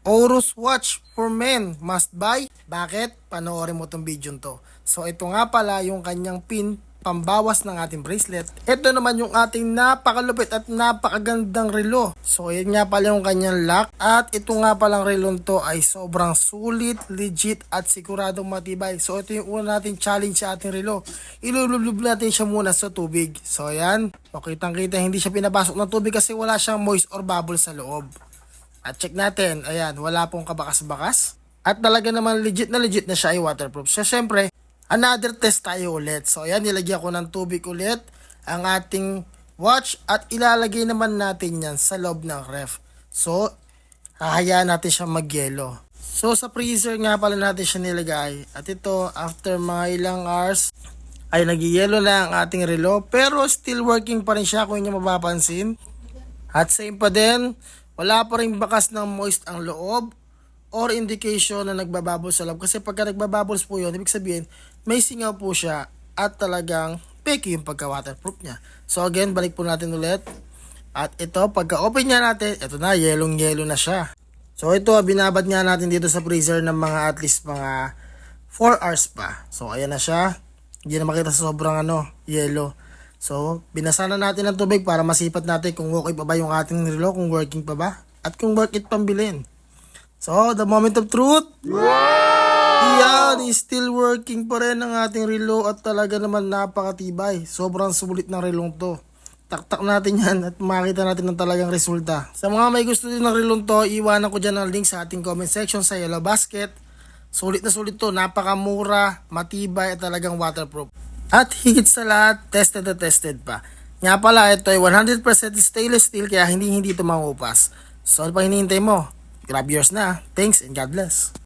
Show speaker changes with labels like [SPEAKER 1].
[SPEAKER 1] Aorus Watch for Men, must buy. Bakit? Panoorin mo tong video to. So ito nga pala yung kanyang pin pambawas ng ating bracelet. Ito naman yung ating napakalupit at napakagandang relo. So yan nga pala yung kanyang lock. At ito nga palang relon to ay sobrang sulit, legit at siguradong matibay. So ito yung una nating challenge sa ating relo. Ilulublob natin siya muna sa tubig. So yan, makitang kita hindi siya pinapasok ng tubig kasi wala siyang moist or bubble sa loob. At check natin, ayan, wala pong kabakas-bakas. At talaga naman legit na siya ay waterproof. So syempre, another test tayo ulit. So ayan, nilagyan ko ng tubig ulit ang ating watch at ilalagay naman natin yan sa loob ng ref. So, hahayaan natin siya magyelo. So sa freezer nga pala natin siya nilagay. At ito, after mga ilang hours, ay nagyelo na ang ating relo. Pero still working pa rin siya kung inyo mapapansin. At same pa din, wala pa rin bakas ng moist ang loob or indication na nagbabubble sa loob. Kasi pagka nagbabubbles po yun, ibig sabihin, may singaw po siya at talagang peki yung pagka-waterproof niya. So again, balik po natin ulit. At ito, pagka-open niya natin, ito na, yelong-yelo na siya. So ito, binabad nga natin dito sa freezer ng mga at least mga 4 hours pa. So ayan na siya. Hindi na makita sa sobrang yelo. So, binasa na natin ng tubig para masipat natin kung okay pa ba yung ating relo, kung working pa ba, at kung worth it pambilin. So, the moment of truth. Yan, still working pa rin ang ating relo at talaga naman napakatibay. Sobrang sulit ng relong to. Taktak natin yan at makita natin ng talagang resulta. Sa mga may gusto din ng relong to, iwanan ko dyan ang link sa ating comment section sa Yellow Basket. Sulit na sulit to, napakamura, matibay at talagang waterproof. At higit sa lahat, tested na tested pa. Nga pala, ito ay 100% stainless steel kaya hindi ito mangupas. So ano pa hinihintay mo? Grab yours na. Thanks and God bless.